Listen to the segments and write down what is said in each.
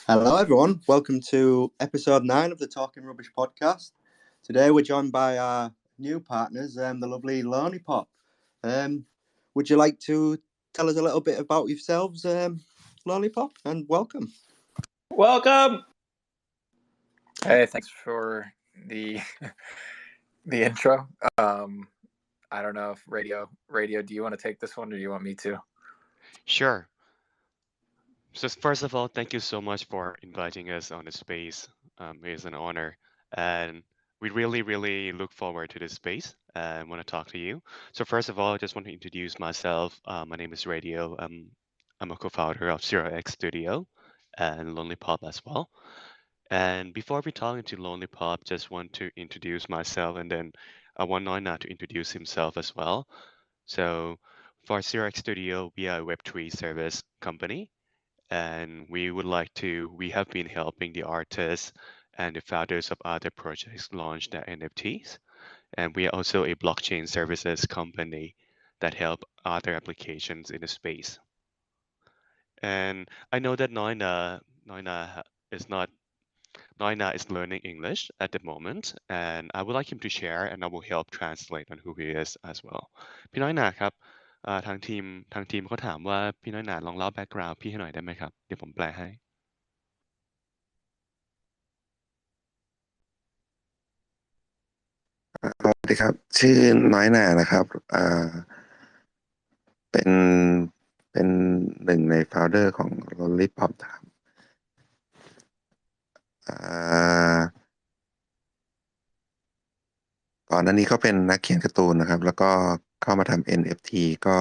Hello, everyone. Welcome to episode 9 of the Talking Rubbish podcast. Today, we're joined by our new partners, the lovely LonelyPop. Would you like to tell us a little bit about yourselves, LonelyPop, and welcome? Welcome. Hey, thanks for the the intro. I don't know if radio. Do you want to take this one, or do you want me to? Sure. So first of all, thank you so much for inviting us on the space. It's an honor, and we really look forward to this space and want to talk to you. So first of all, I just want to introduce myself. My name is Radio. I'm a co-founder of Zero X Studio and LonelyPop as well. And before we talk into LonelyPop, just want to introduce myself, and then I want Noina to introduce himself as well. So for Zero X Studio, we are a Web3 service company, and we have been helping the artists and the founders of other projects launch their NFTs. And we are also a blockchain services company that help other applications in the space. And I know that is not Noina is learning English at the moment, and I would like him to share, and I will help translate on who he is as well. พี่น้อยหนาครับทางทีมเขาถามว่าพี่น้อยหนาลองเล่าแบ็กกราวด์พี่ให้หน่อยได้ไหมครับเดี๋ยวผมแปลให้ สวัสดีครับชื่อน้อยหน่านะครับเป็นหนึ่งใน founder ของ LonelyPop นะครับก่อนหน้านี้ก็เป็นนักเขียนการ์ตูนนะครับแล้วก็เข้ามาทำ NFT ก็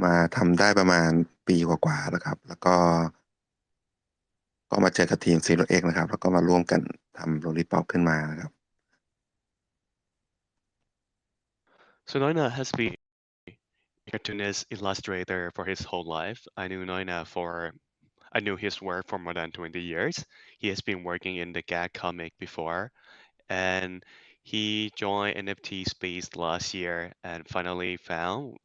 มาทำได้ประมาณปีกว่าๆแล้วครับแล้วก็มาเจอกับทีม Zero X นะครับแล้วก็มาร่วมกันทำ LonelyPop ขึ้นมานะครับ So Noina has been a cartoonist illustrator for his whole life. I knew his work for more than 20 years. He has been working in the gag comic before, and he joined NFT space last year and finally found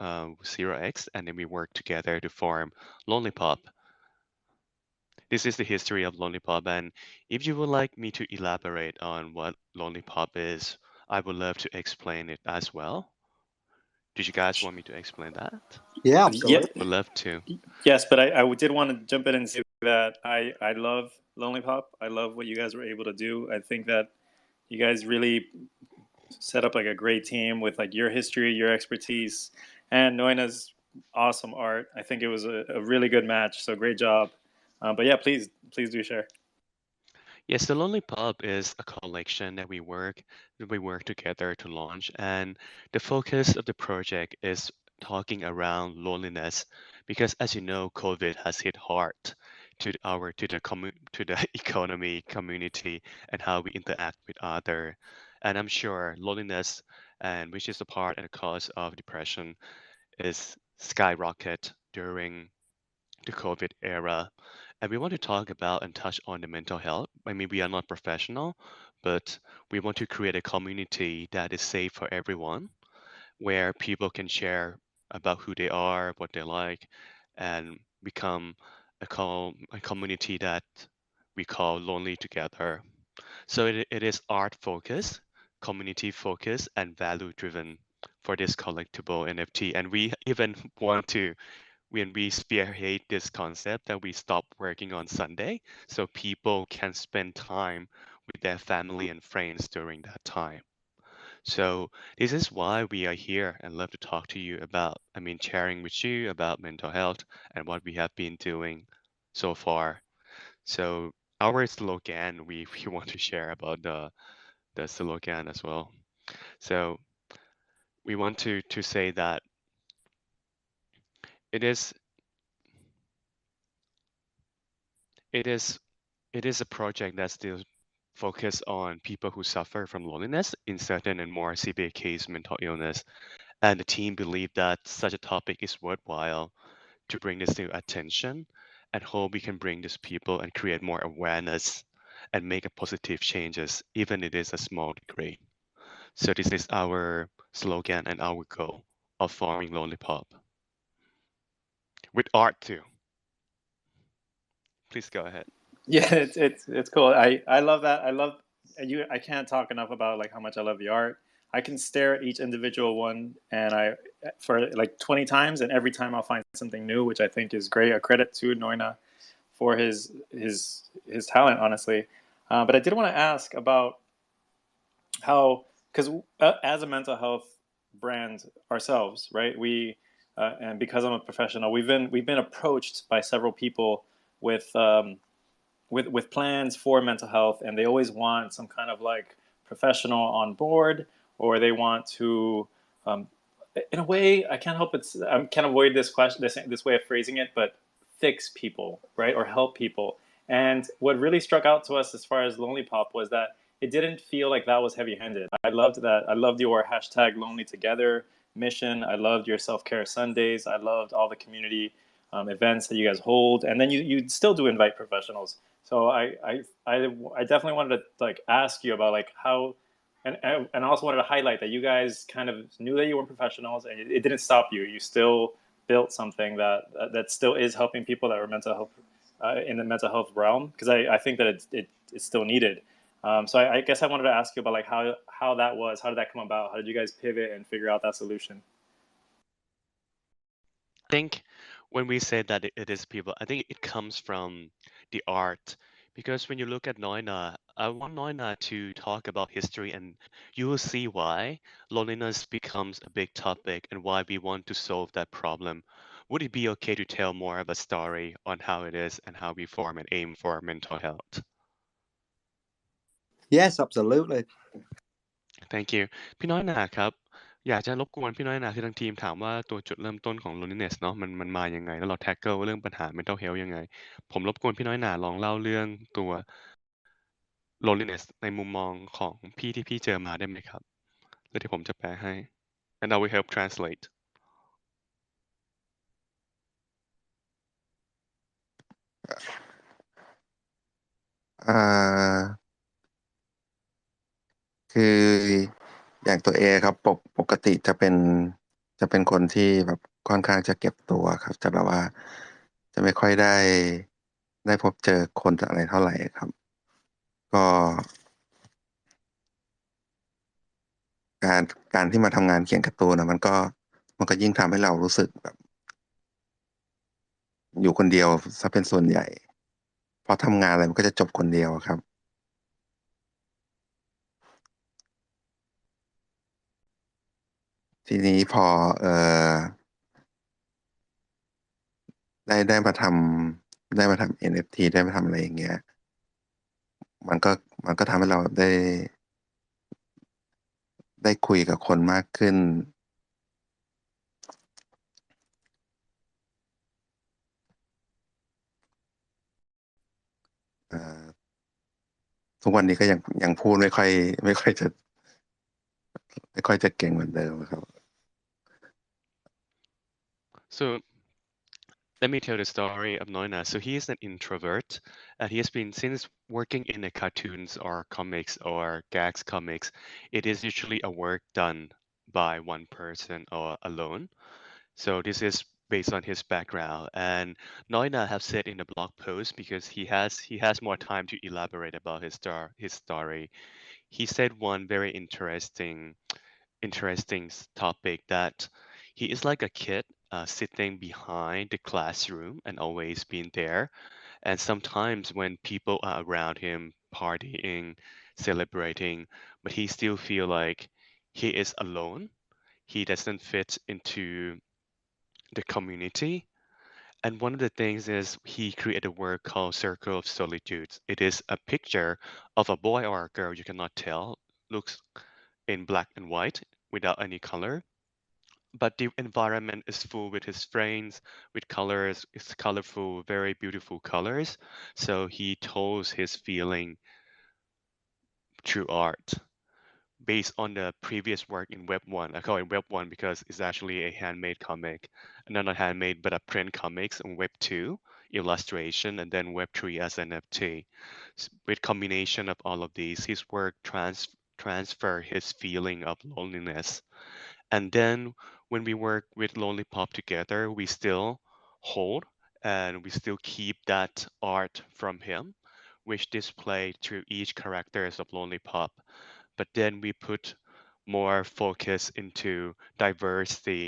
Zero X, and then we worked together to form LonelyPop. This is the history of LonelyPop, and if you would like me to elaborate on what LonelyPop is, I would love to explain it as well. Did you guys want me to explain that? Yeah, absolutely. Would love to. Yes, but I did want to jump in and say that I love LonelyPop. I love what you guys were able to do. I think that you guys really set up like a great team with like your history, your expertise, and Noina's awesome art. I think it was a really good match. So great job. But yeah, please do share. Yes, the LonelyPop is a collection that we work together to launch, and the focus of the project is talking around loneliness, because as you know, COVID has hit hard to the economy, community, and how we interact with other. And I'm sure loneliness, and which is a part and a cause of depression, is skyrocket during the COVID era. And we want to talk about and touch on the mental health. I mean, we are not professional, but we want to create a community that is safe for everyone, where people can share about who they are, what they like, and become a community that we call Lonely Together. So it is art focused, community focused, and value driven for this collectible NFT. And we even want to, when we spearhead this concept, that we stop working on Sunday so people can spend time with their family and friends during that time. So this is why we are here and love to talk to you about, sharing with you about mental health and what we have been doing so far. So our slogan, we want to share about the slogan as well. So we want to say that it is a project that still focus on people who suffer from loneliness in certain and more severe case mental illness. And the team believe that such a topic is worthwhile to bring this to attention, and hope we can bring these people and create more awareness and make a positive changes, even it is a small degree. So this is our slogan and our goal of forming LonelyPop. With art too. Please go ahead. Yeah, it's cool. I love that. I love you. I can't talk enough about like how much I love the art. I can stare at each individual one and I for like 20 times, and every time I'll find something new, which I think is great. A credit to Noina for his talent, honestly. But I did want to ask about how, because as a mental health brand ourselves, right? And because I'm a professional, we've been approached by several people with with plans for mental health, and they always want some kind of like professional on board, or they want to, um, in a way, I can't avoid this question, this way of phrasing it, but fix people, right, or help people. And what really struck out to us as far as LonelyPop was that it didn't feel like that was heavy-handed. I loved that. I loved your hashtag Lonely Together mission. I loved your self-care Sundays. I loved all the community events that you guys hold, and then you still do invite professionals. So I definitely wanted to like ask you about like how, and I also wanted to highlight that you guys kind of knew that you weren't professionals, and it didn't stop you. You still built something that still is helping people that are mental health in the mental health realm, because I think that it's still needed. So I guess I wanted to ask you about like how that was. How did that come about? How did you guys pivot and figure out that solution? I think when we say that it is people, I think it comes from the art. Because when you look at Noina, I want Noina to talk about history, and you will see why loneliness becomes a big topic and why we want to solve that problem. Would it be okay to tell more of a story on how it is and how we form and aim for mental health? Yes, absolutely. Thank you พี่น้อยหนาครับอยากจะรบกวนพี่น้อยหนาคือทางทีมถามว่าตัวจุดเริ่มต้นของ loneliness เนาะมันมายังไงแล้วเรา tackle เรื่องปัญหา mental health ยังไงผมรบกวนพี่น้อยหนาลองเล่าเรื่องตัว loneliness ในมุมมองของพี่ที่พี่เจอมาได้ไหมครับแล้วที่ผมจะแปลให้ and I will help translate อ่าคืออย่างตัวเอครับปกติจะเป็นคนที่แบบค่อนข้างจะเก็บตัวครับจะแบบว่าจะไม่ค่อยได้พบเจอคนอะไรเท่าไหร่ครับก็การการที่มาทำงานเขียนการ์ตูนนะมันก็ยิ่งทำให้เรารู้สึกแบบอยู่คนเดียวซะเป็นส่วนใหญ่เพราะทำงานอะไรมันก็จะจบคนเดียวครับทีนี้พอได้มาทำ NFT ได้มาทำอะไรอย่างเงี้ยมันก็มันก็ทำให้เราได้คุยกับคนมากขึ้นเอ่อทุกวันนี้ก็ยังพูดไม่ค่อยจะเก่งเหมือนเดิมครับ so let me tell the story of Noina. So he is an introvert, and he has been since working in the cartoons or comics or gags comics. It is usually a work done by one person or alone. So this is based on his background. And Noina have said in the blog post because he has more time to elaborate about his story. He said one very interesting topic that he is like a kid sitting behind the classroom and always being there. And sometimes when people are around him partying, celebrating, but he still feel like he is alone. He doesn't fit into the community. And one of the things is he created a work called Circle of Solitudes. It is a picture of a boy or a girl, you cannot tell, looks in black and white without any color. But the environment is full with his friends, with colors, it's colorful, very beautiful colors. So he tells his feeling through art. Based on the previous work in Web 1. I call it Web 1 because it's actually a handmade comic. Not a handmade, but a print comics on Web 2, illustration, and then Web 3 as NFT. With combination of all of these, his work transfer his feeling of loneliness. And then when we work with LonelyPop together, we still hold and we still keep that art from him, which displayed through each characters of LonelyPop. But then we put more focus into diversity.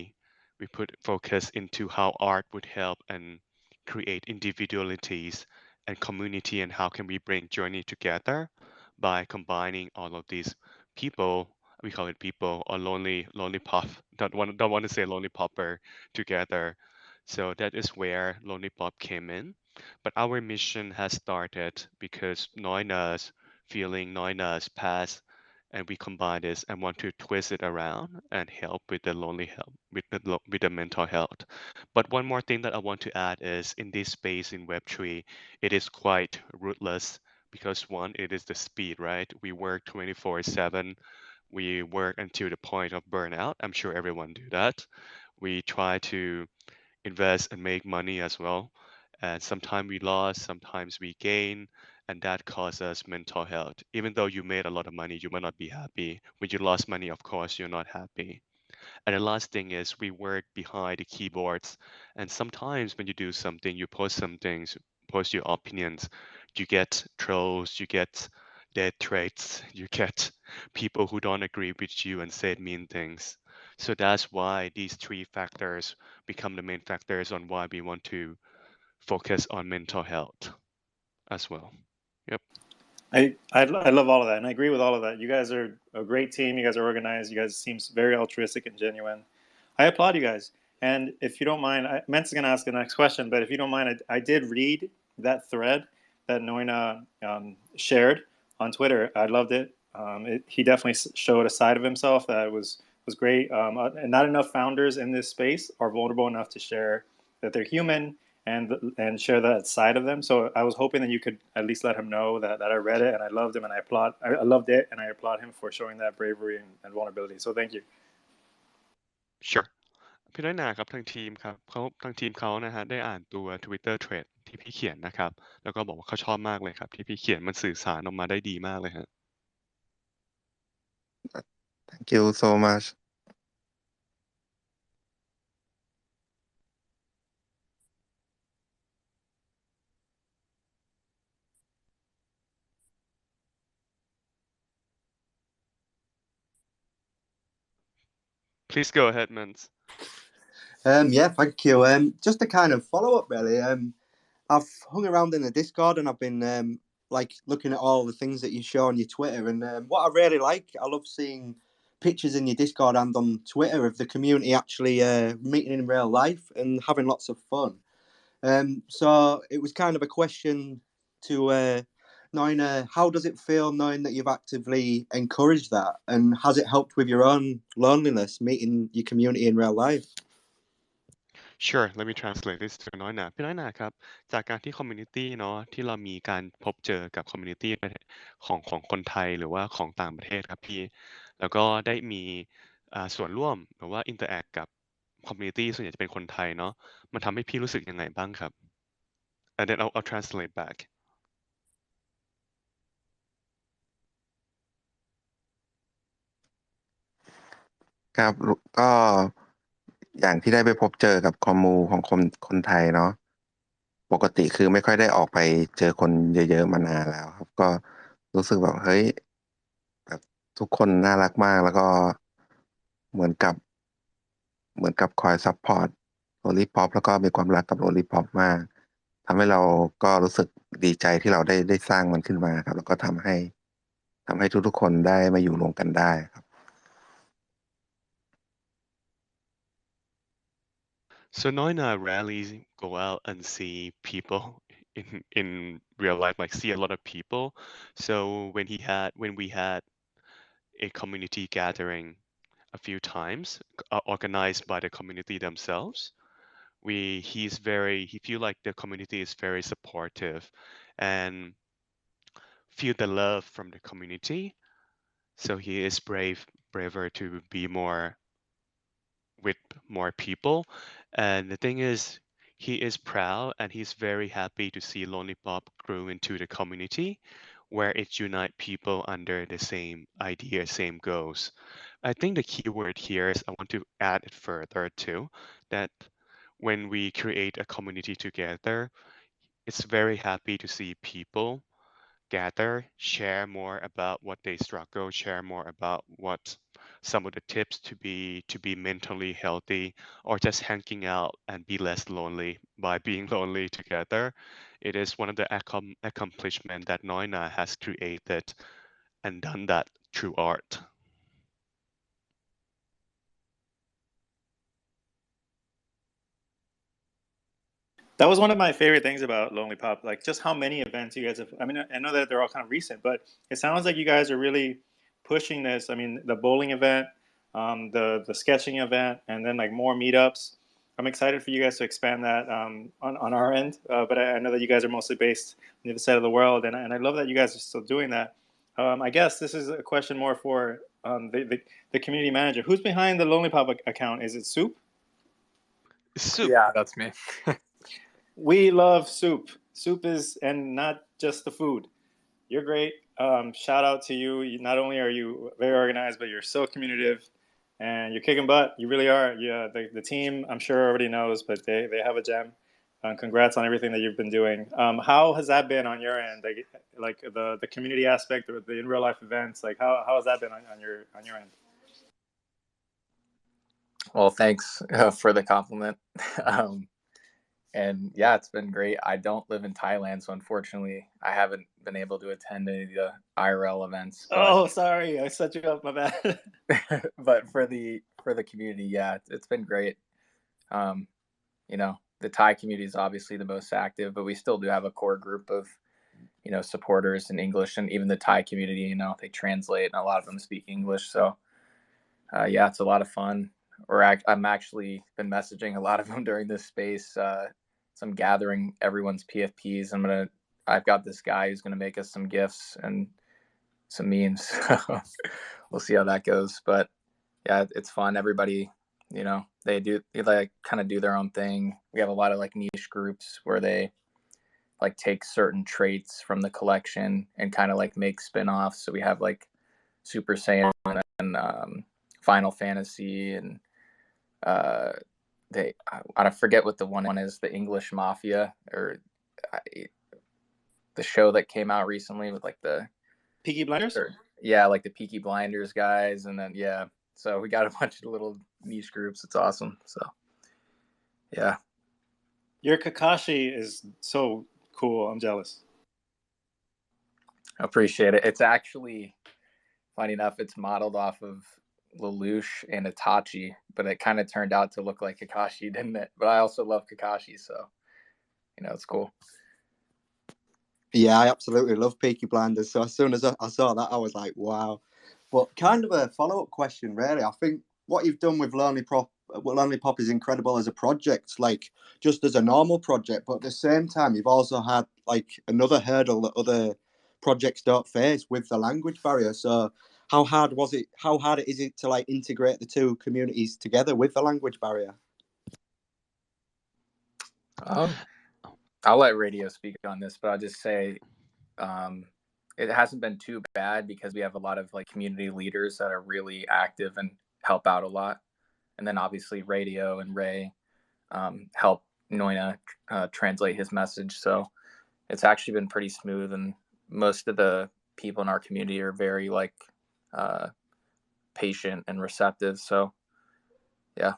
We put focus into how art would help and create individualities and community, and how can we bring journey together by combining all of these people. We call it people or lonely pop. Don't want to say lonely popper together. So that is where Lonely Pop came in. But our mission has started because Noina's feeling, Noina's past, and we combine this and want to twist it around and help with the lonely help with the mental health. But one more thing that I want to add is in this space in Web3, it is quite ruthless because one, it is the speed, right? We work 24/7. We work until the point of burnout. I'm sure everyone do that. We try to invest and make money as well. And sometimes we lost, sometimes we gain, and that causes us mental health. Even though you made a lot of money, you might not be happy. When you lost money, of course, you're not happy. And the last thing is we work behind the keyboards. And sometimes when you do something, you post some things, post your opinions, you get trolls, you get dead traits, you get people who don't agree with you and said mean things. So that's why these three factors become the main factors on why we want to focus on mental health as well. Yep. I love all of that, and I agree with all of that. You guys are a great team. You guys are organized. You guys seem very altruistic and genuine. I applaud you guys. And if you don't mind, I meant to ask the next question, but if you don't mind, I did read that thread that Noina shared on Twitter. I loved it. He definitely showed a side of himself that was great. And not enough founders in this space are vulnerable enough to share that they're human and share that side of them. So I was hoping that you could at least let him know that I read it and I loved him and I loved it and I applaud him for showing that bravery and vulnerability. So thank you. Sure. พี่น้อยหนาครับทางทีมครับทางทีมเขานะฮะได้อ่านตัว Twitter thread ที่พี่เขียนนะครับแล้วก็บอกว่าเขาชอบมากเลยครับที่พี่เขียนมันสื่อสารออกมาได้ดีมากเลยฮะ Thank you so much. Please go ahead, Mans. Yeah, thank you. Just a kind of follow up, really. I've hung around in the Discord and I've been like looking at all the things that you show on your Twitter. And what I really like, I love seeing pictures in your Discord and on Twitter of the community actually meeting in real life and having lots of fun. So it was kind of a question to knowing how does it feel knowing that you've actively encouraged that, and has it helped with your own loneliness meeting your community in real life? Sure, let me translate this to น้อยหนาพี่น้อยหนาครับจากการที่คอมมูนิตี้เนาะที่เรามีการพบเจอกับคอมมูนิตี้ของคนไทยหรือว่าของต่างประเทศครับพี่แล้วก็ได้มีส่วนร่วมหรือว่าอินเตอร์แอคกับคอมมูนิตี้ส่วนใหญ่จะเป็นคนไทยเนาะมันทำให้พี่รู้สึกยังไงบ้างครับ and then I'll translate back ครับก็อย่างที่ได้ไปพบเจอกับคอมมูของคนไทยเนาะปกติคือไม่ค่อยได้ออกไปเจอคนเยอะๆมานานแล้วครับก็รู้สึกแบบเฮ้ยแบบทุกคนน่ารักมากแล้วก็เหมือนกับคอยซัพพอร์ตโรลลี่ป๊อปแล้วก็มีความรักกับโรลลี่ป๊อปมากทำให้เราก็รู้สึกดีใจที่เราได้สร้างมันขึ้นมาครับแล้วก็ทำให้ทุกๆคนได้มาอยู่รวมกันได้ครับ So Noina rarely go out and see people in real life, like see a lot of people. So when we had a community gathering a few times, organized by the community themselves, he feel like the community is very supportive and feel the love from the community. So he is braver to be more with more people. And the thing is, he is proud and he's very happy to see LonelyPop grow into the community where it unite people under the same idea, same goals. I think the key word here is I want to add it further too, that when we create a community together, it's very happy to see people gather, share more about what they struggle, share more about what some of the tips to be mentally healthy, or just hanging out and be less lonely by being lonely together. It is one of the accomplishment that Noina has created and done that through art. That was one of my favorite things about LonelyPop, like just how many events you guys have. I mean, I know that they're all kind of recent, but it sounds like you guys are really pushing this. I mean, the bowling event, the sketching event, and then like more meetups. I'm excited for you guys to expand that on our end, but I know that you guys are mostly based on the other side of the world, and I love that you guys are still doing that. I guess this is a question more for the community manager. Who's behind the LonelyPop account? Is it Soup? Soup. Yeah, that's me. We love Soup. Soup is, and not just the food. You're great. Shout out to you. Not only are you very organized, but you're so communicative, and you're kicking butt. You really are. Yeah, the team, I'm sure already knows, but they have a gem. Congrats on everything that you've been doing. How has that been on your end? Like the community aspect or the in real life events? Like how has that been on your end? Well, thanks for the compliment. And yeah, it's been great. I don't live in Thailand, so unfortunately, I haven't been able to attend any of the IRL events. Oh, sorry, I set you up. My bad. But for the community, yeah, it's been great. You know, the Thai community is obviously the most active, but we still do have a core group of supporters in English, and even the Thai community, they translate, and a lot of them speak English. So yeah, it's a lot of fun. I'm actually been messaging a lot of them during this space. So I'm gathering everyone's PFPs. I've got this guy who's gonna make us some gifts and some memes. We'll see how that goes. But yeah, it's fun. Everybody, they like kind of do their own thing. We have a lot of like niche groups where they like take certain traits from the collection and kind of like make spin-offs. So we have like Super Saiyan and Final Fantasy and I forget what the one is, the English Mafia, or the show that came out recently with like the Peaky Blinders? Yeah, like the Peaky Blinders guys, and then yeah. So we got a bunch of little niche groups. It's awesome. So yeah. Your Kakashi is so cool. I'm jealous. I appreciate it. It's actually, funny enough, it's modeled off of Lelouch and Itachi, but it kind of turned out to look like Kakashi, didn't it? But I also love Kakashi, so it's cool. Yeah, I absolutely love Peaky Blinders. So as soon as I saw that, I was like, wow. But kind of a follow-up question, really. I think what you've done with LonelyPop is incredible as a project, like just as a normal project. But at the same time, you've also had like another hurdle that other projects don't face with the language barrier. So how hard was it? How hard is it to like integrate the two communities together with the language barrier? I'll let Radio speak on this, but I'll just say it hasn't been too bad because we have a lot of like community leaders that are really active and help out a lot. And then obviously Radio and Ray help Noina translate his message. So it's actually been pretty smooth, and most of the people in our community are very like patient and receptive. So yeah.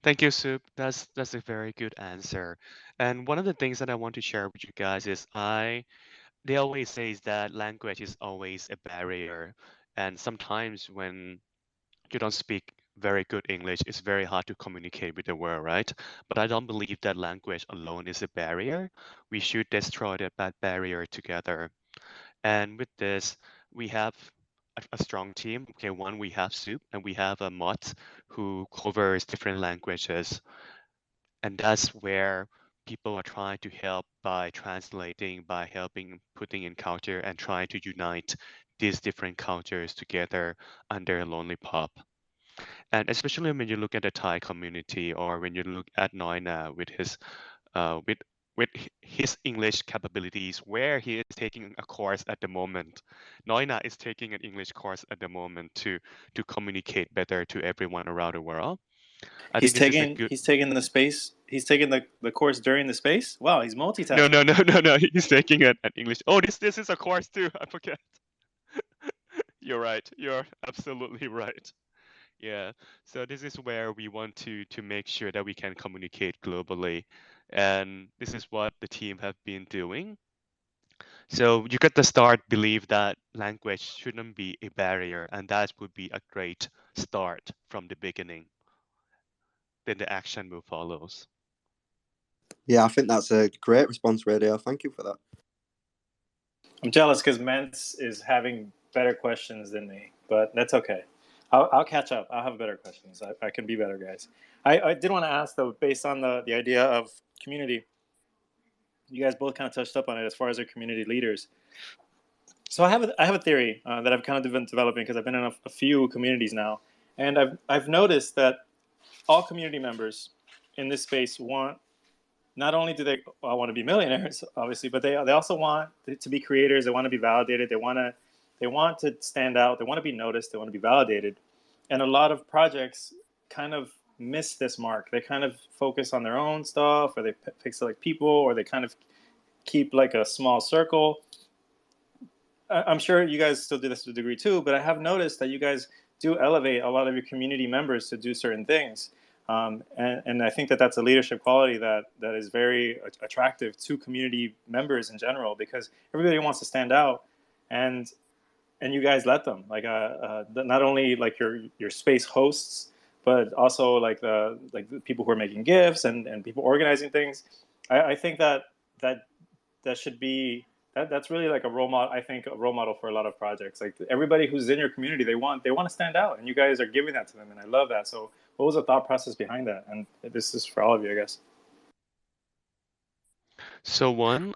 Thank you, Soup. That's a very good answer. And one of the things that I want to share with you guys is they always say that language is always a barrier. And sometimes when you don't speak very good English, it's very hard to communicate with the world, right? But I don't believe that language alone is a barrier. We should destroy that barrier together. And with this, we have a strong team. Okay, one, we have Soup, and we have a Mott who covers different languages. And that's where people are trying to help by translating, by helping putting in culture and trying to unite these different cultures together under LonelyPop. And especially when you look at the Thai community, or when you look at Noina with his with his English capabilities, where he is taking a course at the moment. Noina is taking an English course at the moment to communicate better to everyone around the world. I He's think this is a taking good. he's taking the space. He's taking the course during the space. Wow, he's multitasking. No. He's taking an English. Oh, this is a course too. I forget. You're right. You're absolutely right. Yeah. So this is where we want to make sure that we can communicate globally, and this is what the team have been doing. So you got to start believe that language shouldn't be a barrier, and that would be a great start from the beginning. Then the action move follows. Yeah, I think that's a great response, Radio. Thank you for that. I'm jealous because Mance is having better questions than me, but that's okay. I'll catch up. I'll have better questions. I can be better, guys. I did want to ask, though, based on the idea of community, you guys both kind of touched up on it as far as our community leaders. So I have a theory that I've kind of been developing because I've been in a few communities now, and I've noticed that all community members in this space want, not only do they want to be millionaires, obviously, but they also want to be creators. They want to be validated. They want to stand out. They want to be noticed. They want to be validated. And a lot of projects kind of miss this mark. They kind of focus on their own stuff, or they pick select people, or they kind of keep like a small circle. I'm sure you guys still do this to a degree too, but I have noticed that you guys do elevate a lot of your community members to do certain things. And I think that that's a leadership quality that is very attractive to community members in general, because everybody wants to stand out, and you guys let them, like not only like your space hosts, but also like the people who are making gifts and people organizing things. I think that should be that's really like a role model. I think a role model for a lot of projects. Like everybody who's in your community, they want to stand out, and you guys are giving that to them, and I love that. So what was the thought process behind that? And this is for all of you, I guess. So one,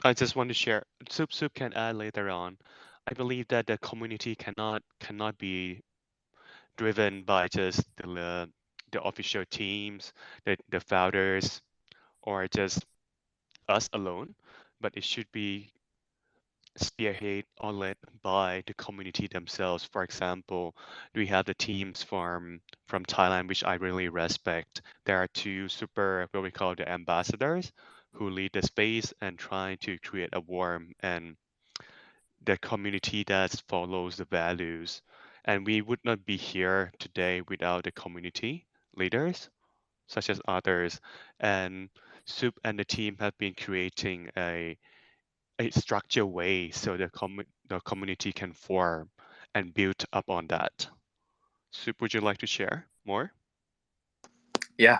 I just want to share. Soup can add later on. I believe that the community cannot be driven by just the official teams, the founders, or just us alone, but it should be spearhead or led by the community themselves. For example, we have the teams from Thailand, which I really respect. There are two super what we call the ambassadors who lead the space and try to create a warm and the community that follows the values. And we would not be here today without the community leaders, such as others. And Soup and the team have been creating a structured way so the community can form and build up on that. Soup, would you like to share more? Yeah.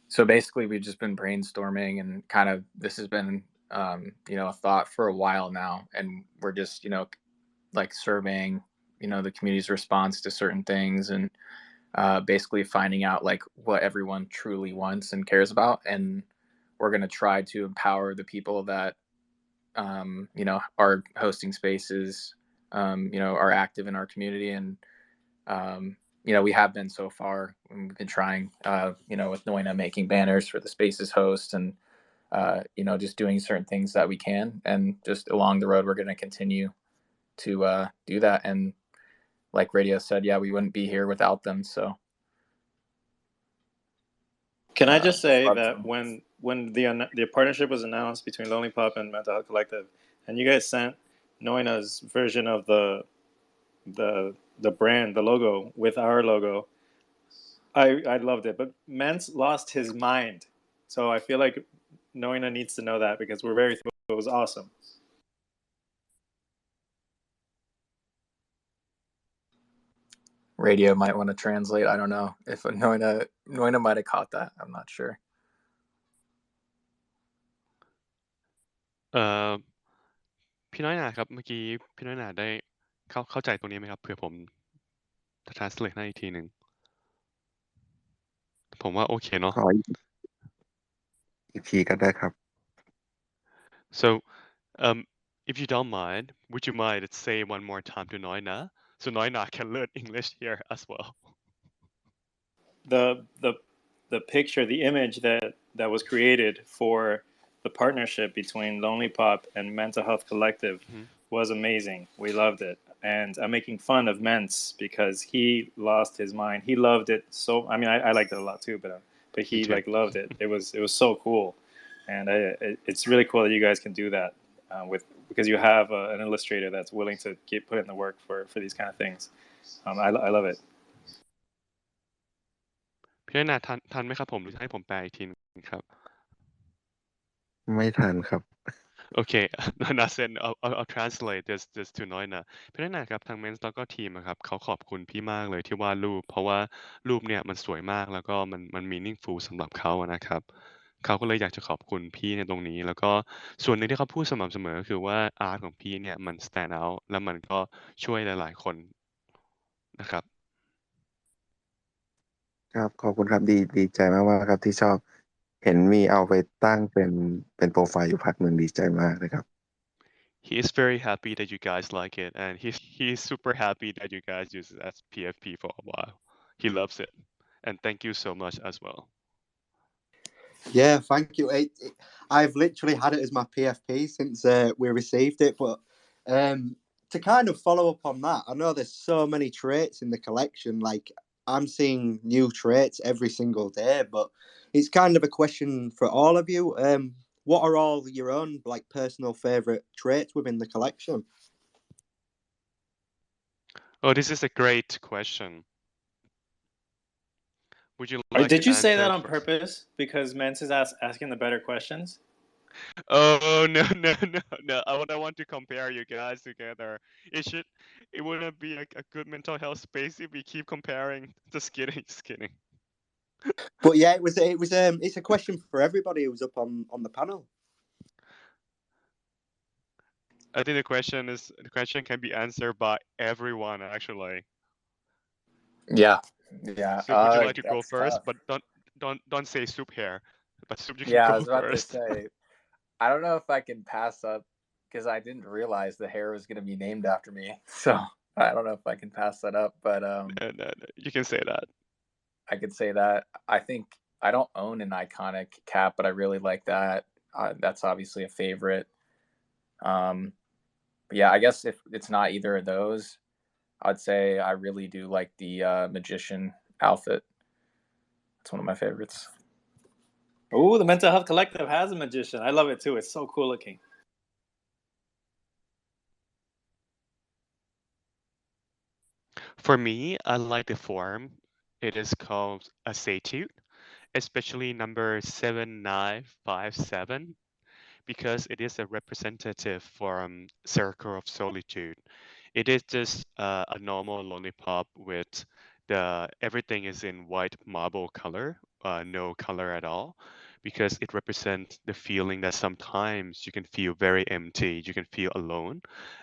So basically, we've just been brainstorming, and kind of this has been a thought for a while now, and we're just like surveying the community's response to certain things, and basically finding out like what everyone truly wants and cares about, and we're going to try to empower the people that are hosting spaces, are active in our community, and we have been so far. We've been trying, with Noina making banners for the spaces host, and just doing certain things that we can, and just along the road we're going to continue to do that. And like Radio said, yeah, we wouldn't be here without them. So can I just say that when the partnership was announced between LonelyPop and Mental Health Collective, and you guys sent Noina's version of the brand, the logo with our logo, I loved it. But Mance lost his mind, so I feel like Noina needs to know that, because we're very thankful. It was awesome. Radio might want to translate. I don't know if Noina might have caught that. I'm not sure. พี่น้อยหนาครับเมื่อกี้พี่น้อยหนาได้เข้าใจตรงนี้ไหมครับเผื่อผมจะ translate ให้อีกทีหนึ่งผมว่าโอเคเนาะ ขออีกทีก็ได้ครับ So if you don't mind, would you mind to say one more time to Noina so Noina can learn English here as well? The picture, the image that was created for the partnership between LonelyPop and Mental Health Collective was amazing. We loved it. and I'm making fun of Mence because he lost his mind. He loved it so. I mean, I liked it a lot too, but he like loved it. It was so cool, and it's really cool that you guys can do that because you have an illustrator that's willing to put in the work for these kind of things. I love it. พี่นาทันไหมครับผมหรือให้ผมแปลอีกทีนึงครับ ไม่ทันครับ Okay,นาเซนI'll translate this to น้อยนะพี่นาครับทางเมนส์แล้วก็ทีมครับเขาขอบคุณพี่มากเลยที่วาดรูปเพราะว่ารูปเนี่ยมันสวยมากแล้วก็มัน meaningful สำหรับเขานะครับเขาก็เลยอยากจะขอบคุณพี่ในตรงนี้แล้วก็ส่วนหนึ่งที่เขาพูดสม่ำเสมอคือว่าอาร์ตของพี่เนี่ยมัน stand out แล้วมันก็ช่วยหลายๆคนนะครับ ครับขอบคุณครับดีใจมากๆครับที่ชอบเห็นมีเอาไปตั้งเป็นโปรไฟล์อยู่พักหนึ่งดีใจมากเลยครับ He is very happy that you guys like it, and he's super happy that you guys use it as PFP for a while. He loves it, and thank you so much as well. Yeah, thank you. I've literally had it as my PFP since we received it. But to kind of follow up on that, I know there's so many traits in the collection. Like I'm seeing new traits every single day, but it's kind of a question for all of you. What are all your own like personal favorite traits within the collection? Oh, this is a great question. Would you like Did to you say that answer on first? purpose because Mence is asking the better questions? Oh no. I don't want to compare you guys together. It wouldn't be a good mental health space if we keep comparing. Just kidding. But yeah, it's a question for everybody who's up on the panel. I think the question can be answered by everyone actually. Yeah. Soup, would you like to go that's first? tough. But don't say Soup here. But Soup, you can Yeah, I go was about first. to say, I don't know if I can pass up because I didn't realize the hair was going to be named after me. So I don't know if I can pass that up, but No, you can say that. I could say that. I think I don't own an iconic cap, but I really like that. That's obviously a favorite. But yeah, I guess if it's not either of those, I'd say I really do like the magician outfit. It's one of my favorites. Oh, the Mental Health Collective has a magician. I love it too. It's so cool looking. For me, I like the form. It is called a statue, especially number 7957, because it is a representative from Circle of Solitude. It is just a normal lollipop with everything is in white marble color, no color at all, because it represents the feeling that sometimes you can feel very empty, you can feel alone,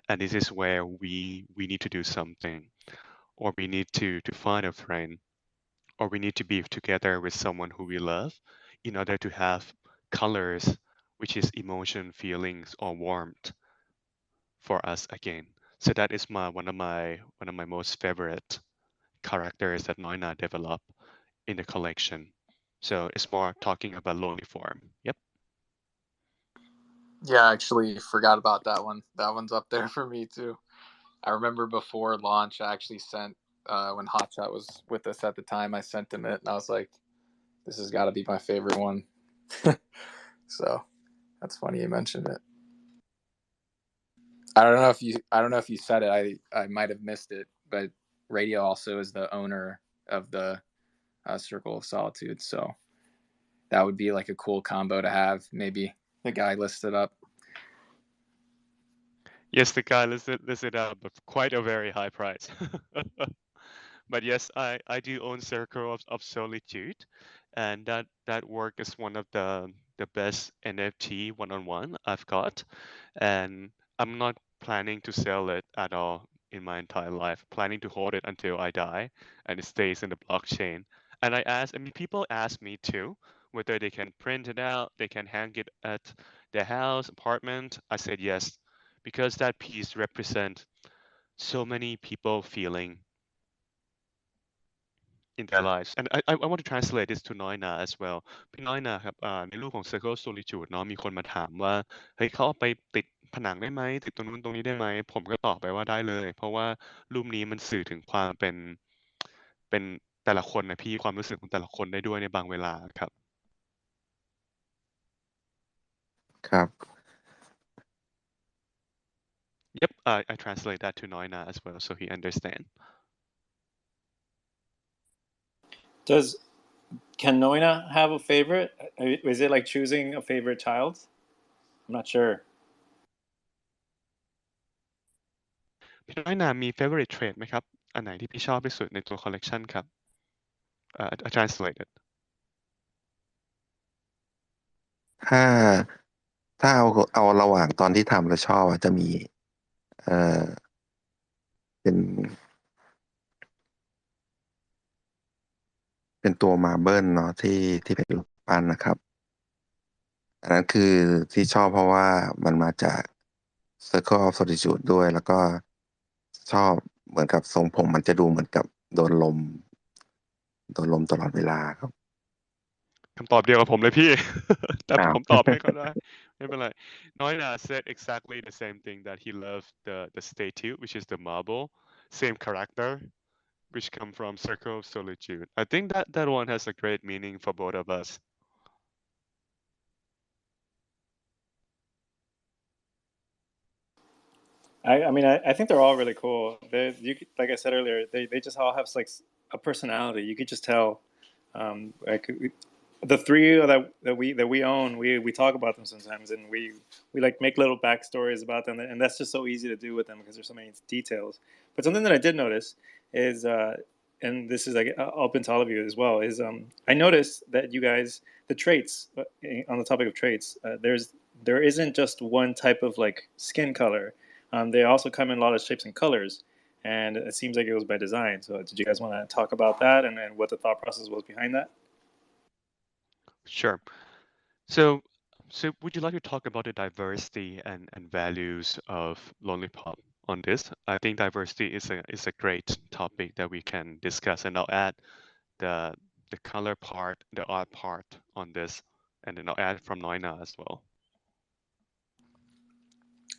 and this is where we need to do something, or we need to find a friend, or we need to be together with someone who we love in order to have colors, which is emotion, feelings, or warmth for us again. So that is one of my most favorite characters that Noina developed in the collection. So it's more talking about lonely form. Yep. Yeah, I actually forgot about that one. That one's up there for me too. I remember before launch, I actually sent when Hotshot was with us at the time, I sent him it, and I was like, "This has got to be my favorite one." So that's funny you mentioned it. I don't know if you said it. I might have missed it, but Radio also is the owner of the Circle of Solitude, so that would be like a cool combo to have. Maybe the guy listed up. Yes, the guy listed up, but quite a very high price. But yes, I do own Circle of Solitude, and that work is one of the best NFT one-on-one I've got, and I'm not planning to sell it at all in my entire life. Planning to hold it until I die, and it stays in the blockchain. And I mean, people ask me too whether they can print it out, they can hang it at their house, apartment. I said yes, because that piece represents so many people feeling in their lives. And I want to translate this to Noina as well พี่น้อยนาครับในรูปของ Circle Solitude เนาะมีคนมาถามว่าเฮ้ยเขาเอาไปติด ผนังได้ไหมติดตรงนู้นตรงนี้ได้ไหมผมก็ตอบไปว่าได้เลยเพราะว่ารูปนี้มันสื่อถึงความเป็นแต่ละคนนะพี่ความรู้สึกของแต่ละคนได้ด้วยในบางเวลาครับ ครับ Yep, I translate that to Noina as well so he understand. Can Noina have a favorite? Is it like choosing a favorite child? I'm not sure. พี่น้อยนามี favorite trait ไหมครับอันไหนที่พี่ชอบที่สุดในตัว collection ครับI translated ถ้าเอาระหว่างตอนที่ทำแล้วชอบจะมีเอ่อเป็นตัวมาเบิลเนาะที่เป็นรูปปั้นนะครับอันนั้นคือที่ชอบเพราะว่ามันมาจาก Circle of Solitude ด้วยแล้วก็ชอบเหมือนกับทรงผมมันจะดูเหมือนกับโดนลมตลอดเวลาครับคำตอบเดียวกับผมเลยพี่ แต่ผมตอบให้เขาได้ไม่เป็นไรNoina said exactly the same thing that he loved the statue which is the marble same character which come from Circle of Solitude I think that one has a great meaning for both of us I think they're all really cool. Like I said earlier, they just all have like a personality. You could just tell. The three that we own, we talk about them sometimes, and we like make little backstories about them, and that's just so easy to do with them because there's so many details. But something that I did notice is, and this is like open to all of you as well, is I noticed that you guys, the traits on the topic of traits, there isn't just one type of like skin color. They also come in a lot of shapes and colors, and it seems like it was by design. So did you guys want to talk about that and what the thought process was behind that? Sure. So would you like to talk about the diversity and values of LonelyPop on this? I think diversity is a great topic that we can discuss, and I'll add the color part, the art part on this, and then I'll add from Noina as well.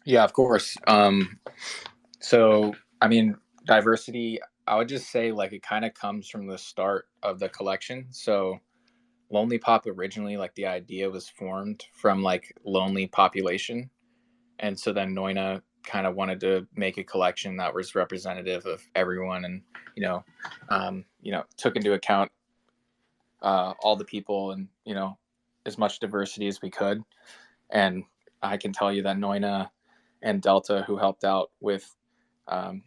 Yeah, of course. So I mean, diversity, I would just say like it kind of comes from the start of the collection. So LonelyPop originally, like the idea was formed from like lonely population. And so then Noina kind of wanted to make a collection that was representative of everyone and, took into account all the people and, as much diversity as we could. And I can tell you that Noina and Delta, who helped out with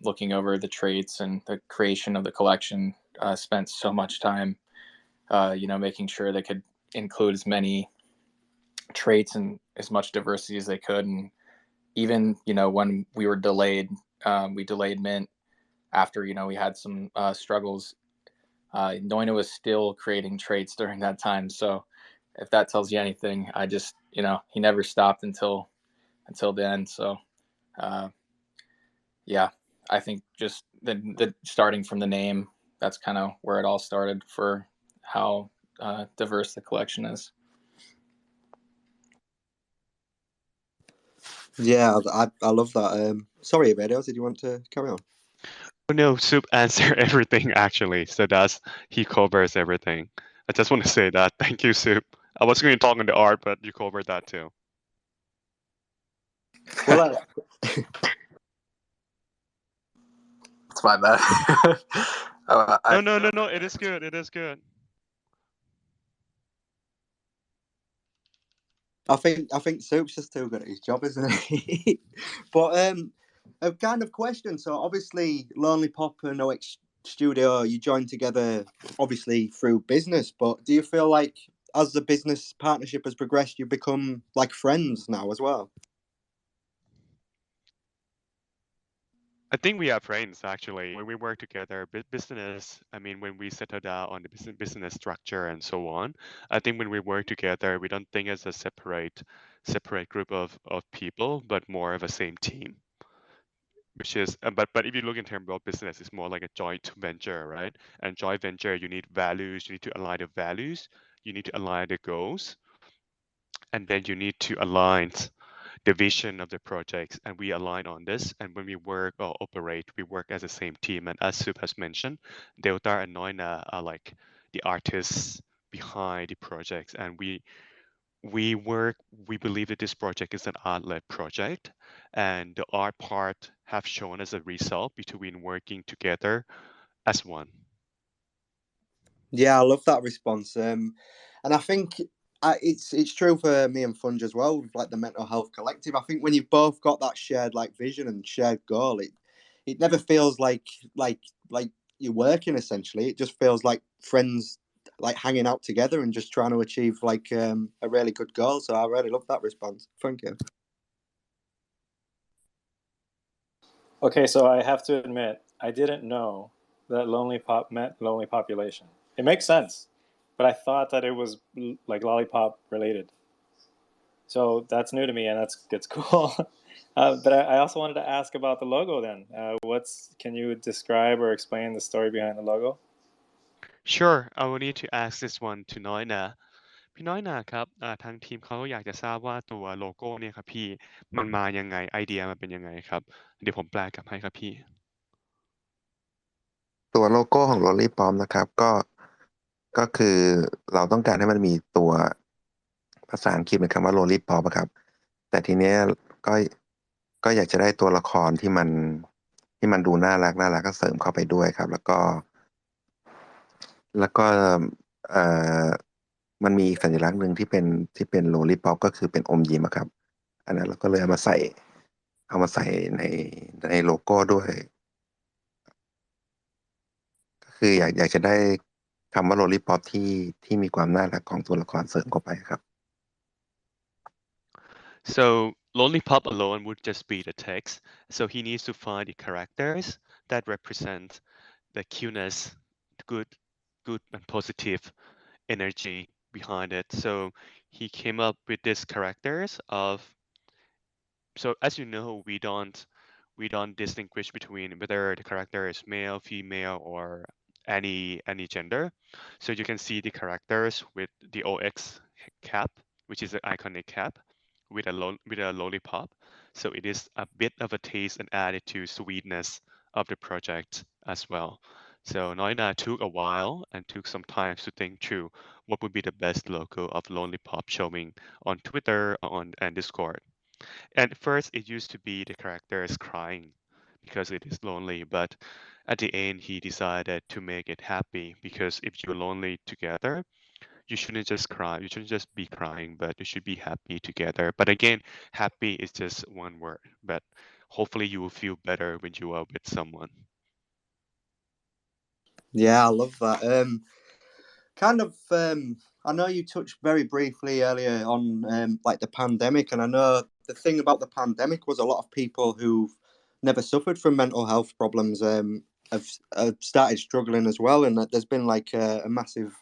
looking over the traits and the creation of the collection, spent so much time, making sure they could include as many traits and as much diversity as they could. And even, when we were delayed, we delayed mint after, we had some struggles. Noina was still creating traits during that time. So if that tells you anything, I just, he never stopped until the end. So, yeah, I think just the starting from the name, that's kind of where it all started for how diverse the collection is. Yeah, I love that. Sorry, Amedio, did you want to carry on? Oh no, Soup answered everything actually. So he covers everything. I just want to say that. Thank you, Soup. I was going to talk on the art, but you covered that too. Well, it's my bad. No. It is good. It is good. I think Soup's just too good at his job, isn't he? But a kind of question. So obviously, LonelyPop and OX Studio, you joined together obviously through business. But do you feel like as the business partnership has progressed, you've become like friends now as well? I think we are friends actually. When we work together, business. I mean, when we settle down on the business structure and so on, I think when we work together, we don't think as a separate group of people, but more of a same team. Which is, but if you look in terms of business, it's more like a joint venture, right? And joint venture, you need values. You need to align the values. You need to align the goals, and then you need to align the vision of the projects, and we align on this. And when we work or operate, we work as the same team. And as Sup has mentioned, Delta and Noina are like the artists behind the projects, and we work. We believe that this project is an art-led project, and the art part have shown as a result between working together as one. Yeah, I love that response. And I think it's true for me and Funge as well, with like the mental health collective. I think when you've both got that shared like vision and shared goal, it never feels like you're working. Essentially, it just feels like friends like hanging out together and just trying to achieve like a really good goal. So I really love that response. Thank you. Okay, so I have to admit, I didn't know that lonely pop meant lonely population. It makes sense, but I thought that it was like lollipop related. So that's new to me, and that's cool. But I also wanted to ask about the logo. Then, can you describe or explain the story behind the logo? Sure, I will need to ask this one to Noina. พี่น้อยนาครับทางทีมเขาอยากจะทราบว่าตัวโลโก้เนี่ยครับพี่มันมายังไงไอเดียมันเป็นยังไงครับเดี๋ยวผมแปลกลับให้ครับพี่ ตัวโลโก้ของ LonelyPop นะครับก็คือเราต้องการให้มันมีตัวภาษาอังกฤษเป็นคำว่า LonelyPop อะครับ แต่ทีเนี้ยก็ก็อยากจะได้ตัวละครที่มันดูน่ารักก็เสริมเข้าไปด้วยครับ แล้วก็เอ่อมันมีสัญลักษณ์หนึ่งที่เป็น LonelyPop ก็คือเป็นอมยิ้มอะครับ อันนั้นเราก็เลยเอามาใส่ในโลโก้ด้วย ก็คืออยากจะได้คำว่า LonelyPop ที่มีความน่ารักของตัวละครเสริมเข้าไปครับ So LonelyPop alone would just be the text. So he needs to find the characters that represent the cuteness, good and positive energy behind it. So he came up with these characters of. So as you know, we don't distinguish between whether the character is male, female, or any gender. So you can see the characters with the OX cap, which is an iconic cap, with a lollipop. So it is a bit of a taste and added to sweetness of the project as well. So Noina took a while and took some time to think through what would be the best logo of lollipop showing on Twitter and Discord. At first, it used to be the characters crying because it is lonely, but at the end, he decided to make it happy because if you're lonely together, you shouldn't just cry. You shouldn't just be crying, but you should be happy together. But again, happy is just one word, but hopefully you will feel better when you are with someone. Yeah, I love that. I know you touched very briefly earlier on like the pandemic, and I know the thing about the pandemic was a lot of people who've never suffered from mental health problems have started struggling as well, and that there's been like a massive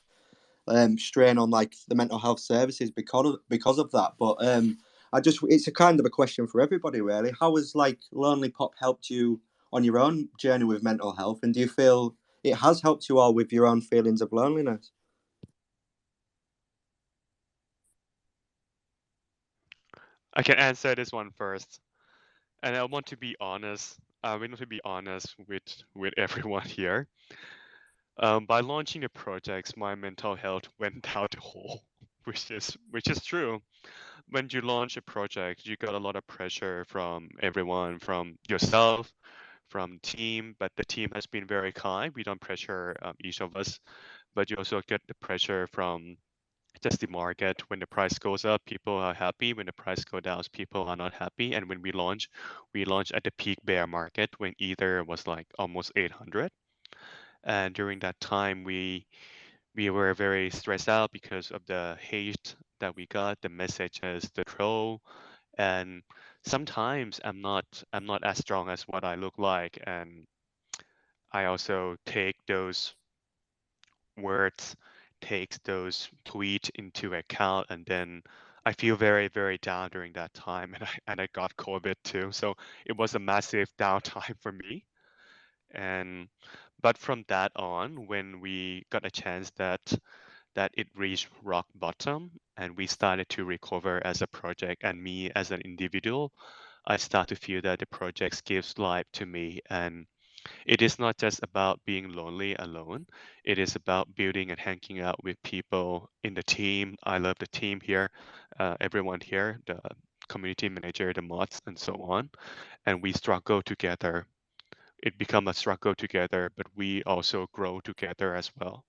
strain on like the mental health services because of that. But it's a kind of a question for everybody really. How has like LonelyPop helped you on your own journey with mental health, and do you feel it has helped you all with your own feelings of loneliness? I can answer this one first, and I want to be honest. We need to be honest with everyone here. By launching the projects, my mental health went down the hole, which is true. When you launch a project, you got a lot of pressure from everyone, from yourself, from team. But the team has been very kind. We don't pressure each of us, but you also get the pressure from just the market. When the price goes up, people are happy. When the price goes down, people are not happy. And when we launch at the peak bear market when Ether was like almost 800. And during that time, we were very stressed out because of the hate that we got, the messages, the troll, and sometimes I'm not as strong as what I look like, and I also take those words, takes those tweets into account, and then I feel very very down during that time, and I got COVID too, so it was a massive downtime for me. And but from that on, when we got a chance that it reached rock bottom, and we started to recover as a project, and me as an individual, I start to feel that the project gives life to me, and it is not just about being lonely alone. It is about building and hanging out with people in the team. I love the team here, everyone here, the community manager, the mods, and so on. And we struggle together. It become a struggle together, but we also grow together as well.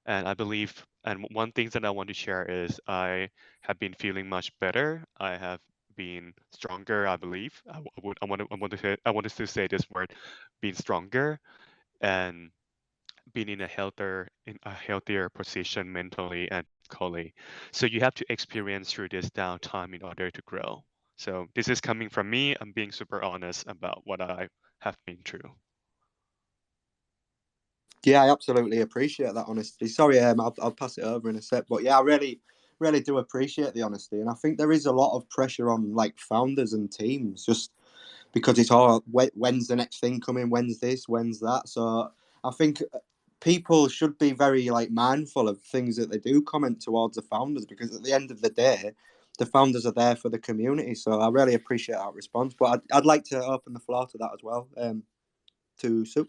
And I believe, and one thing that I want to share is I have been feeling much better. I have been stronger, I believe. I wanted to say this word, being stronger and being in a healthier position mentally and physically. So you have to experience through this downtime in order to grow. So this is coming from me. I'm being super honest about what I have been through. Yeah, I absolutely appreciate that honesty. Sorry, I'll pass it over in a sec, but yeah, I really do appreciate the honesty, and I think there is a lot of pressure on like founders and teams just because it's all when's the next thing coming, when's this, when's that. So I think people should be very like mindful of things that they do comment towards the founders, because at the end of the day, the founders are there for the community. So I really appreciate that response, but I'd like to open the floor to that as well, to Soup.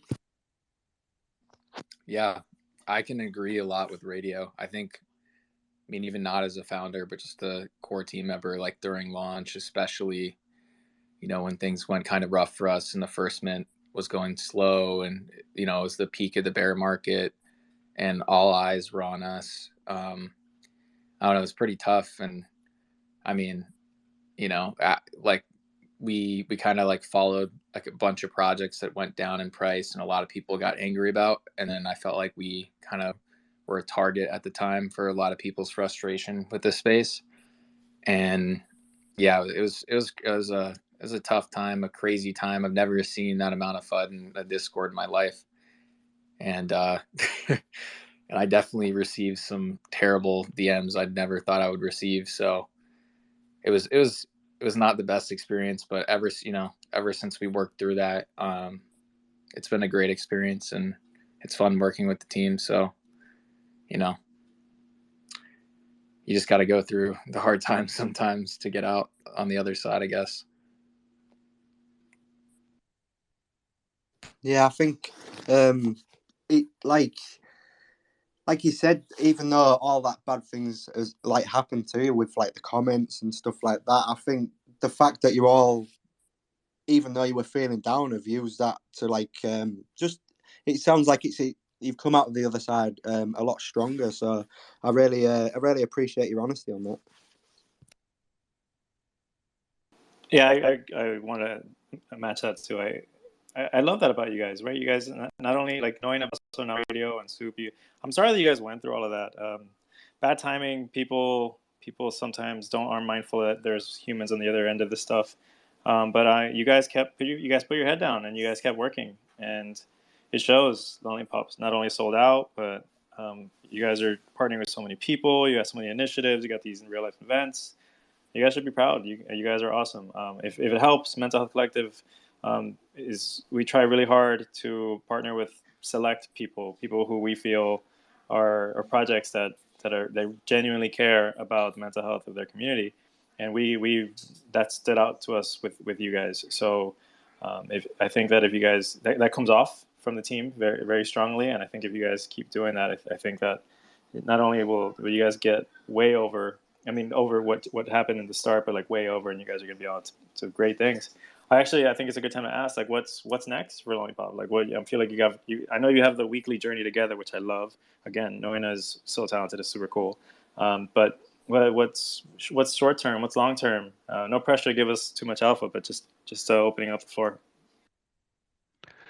Yeah, I can agree a lot with Radio. I think, I mean, even not as a founder, but just a core team member, like during launch, especially, when things went kind of rough for us and the first mint was going slow, and, it was the peak of the bear market and all eyes were on us. I don't know, it was pretty tough. And I mean, like we kind of like followed like a bunch of projects that went down in price and a lot of people got angry about, and then I felt like we kind of were a target at the time for a lot of people's frustration with this space. And yeah, it was a tough time, a crazy time. I've never seen that amount of FUD in a Discord in my life. And and I definitely received some terrible DMs I'd never thought I would receive. So it was not the best experience, but ever since we worked through that, it's been a great experience, and it's fun working with the team. So, you just got to go through the hard times sometimes to get out on the other side, I guess. Yeah, I think it like you said, even though all that bad things has like happened to you with like the comments and stuff like that, I think the fact that you all, even though you were feeling down, have used that to like just, it sounds like you've come out of the other side a lot stronger. So I really appreciate your honesty on that. Yeah, I want to match that too. I love that about you guys, right? You guys not only like knowing about now Radio and Soup. I'm sorry that you guys went through all of that. Bad timing. People sometimes aren't mindful that there's humans on the other end of this stuff. But you guys put your head down and you guys kept working, and it shows. LonelyPop's not only sold out, but you guys are partnering with so many people. You got so many initiatives. You got these in real life events. You guys should be proud. You guys are awesome. If it helps, Mental Health Collective we try really hard to partner with select people who we feel are projects that they genuinely care about the mental health of their community, and we that stood out to us with you guys. So I think that if you guys that comes off from the team very very strongly, and I think if you guys keep doing that, I think that not only will you guys get way over. I mean, over what happened in the start, but like way over, and you guys are gonna be on to great things. I think it's a good time to ask, like, what's next for LonelyPop? Like, I feel like I know you have the weekly journey together, which I love. Again, Noina is so talented, is super cool. But what's short term? What's long term? No pressure to give us too much alpha, but just opening up the floor.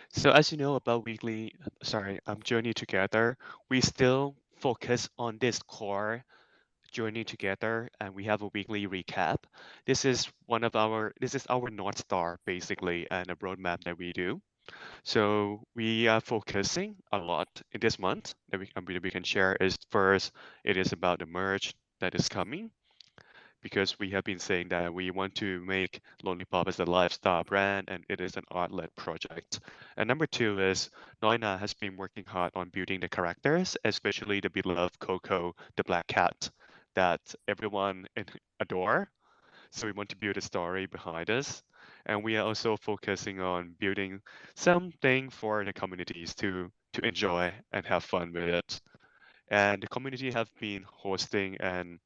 So as you know about Journey Together, we still focus on this core journey together, and we have a weekly recap. This is our North Star basically, and a roadmap that we do. So we are focusing a lot in this month that we can share is first, it is about the merch that is coming, because we have been saying that we want to make LonelyPop as a lifestyle brand, and it is an art-led project. And number two is Noina has been working hard on building the characters, especially the beloved Coco, the black cat. that everyone adore. So we want to build a story behind us. And we are also focusing on building something for the communities to enjoy and have fun with it. And the community have been hosting in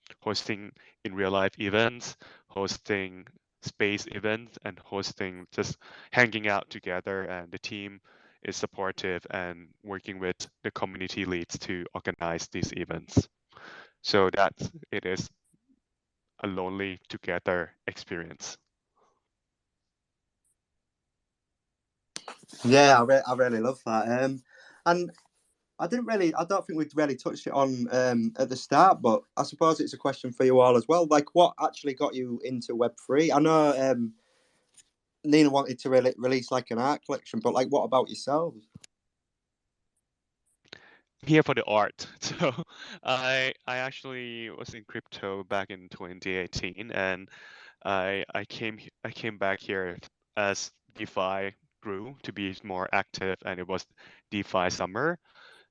real life events, hosting space events, and hosting just hanging out together. And the team is supportive and working with the community leads to organize these events. So that it is a lonely together experience. Yeah, I really love that. And I don't think we'd really touched it on at the start, but I suppose it's a question for you all as well. Like, what actually got you into Web3? I know Nina wanted to release like an art collection, but like, what about yourselves? Here for the art. So I actually was in crypto back in 2018, and I came back here as DeFi grew to be more active, and it was DeFi summer.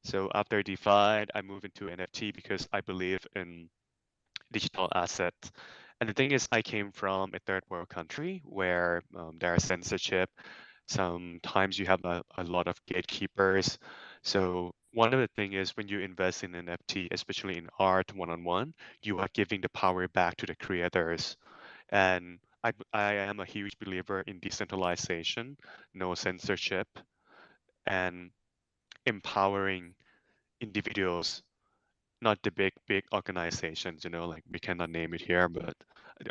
So after DeFi, I moved into NFT because I believe in digital assets. And the thing is, I came from a third world country where there are censorship. Sometimes you have a lot of gatekeepers. So one of the thing is when you invest in NFT, especially in art one-on-one, you are giving the power back to the creators. And I am a huge believer in decentralization, no censorship, and empowering individuals, not the big organizations, like we cannot name it here, but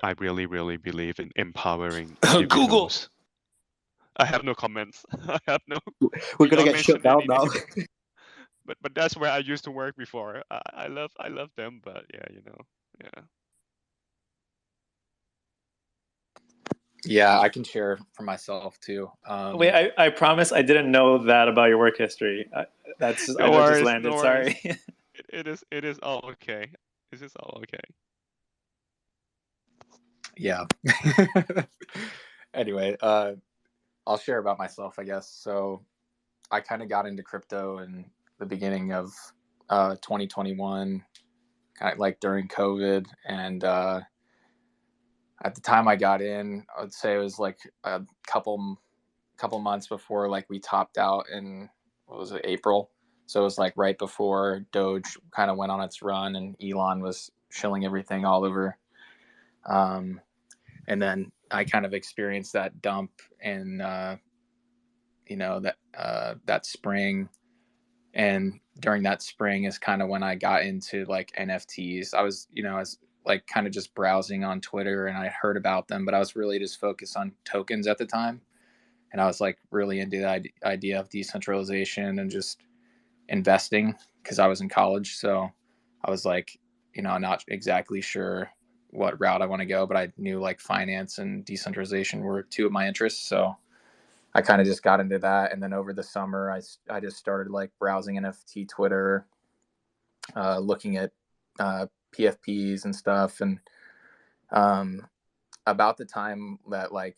I really believe in empowering Google. individuals. I have no comments. I have no. We're We gonna don't get shut mention down any now. name. But that's where I used to work before. I love them, but yeah, yeah. Yeah, I can share for myself too. Wait, I promise I didn't know that about your work history. I just landed. No Sorry. worries. It is all okay. This is all okay. Yeah. Anyway, I'll share about myself, I guess. So I kind of got into crypto in the beginning of 2021, kind of like during COVID. And at the time I got in, I would say it was like a couple months before like we topped out in, what was it, April. So it was like right before Doge kind of went on its run and Elon was shilling everything all over. And then I kind of experienced that dump in, that spring. And during that spring is kind of when I got into like NFTs. I was like kind of just browsing on Twitter and I heard about them, but I was really just focused on tokens at the time. And I was like really into the idea of decentralization and just investing because I was in college. So I was like, not exactly sure what route I want to go, but I knew like finance and decentralization were two of my interests. So I kind of just got into that. And then over the summer, I just started like browsing NFT Twitter, looking at PFPs and stuff. And about the time that like,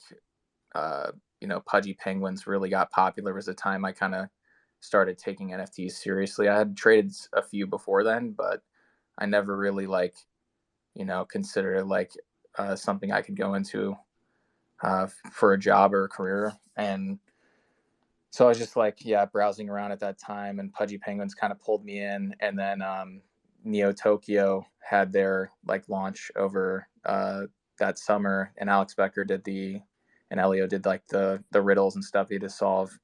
Pudgy Penguins really got popular was the time I kind of started taking NFTs seriously. I had traded a few before then, but I never really like, considered it like something I could go into for a job or a career. And so I was just like, browsing around at that time, and Pudgy Penguins kind of pulled me in. And then Neo Tokyo had their like launch over that summer, and Alex Becker and Elio did like the riddles and stuff he had to solve.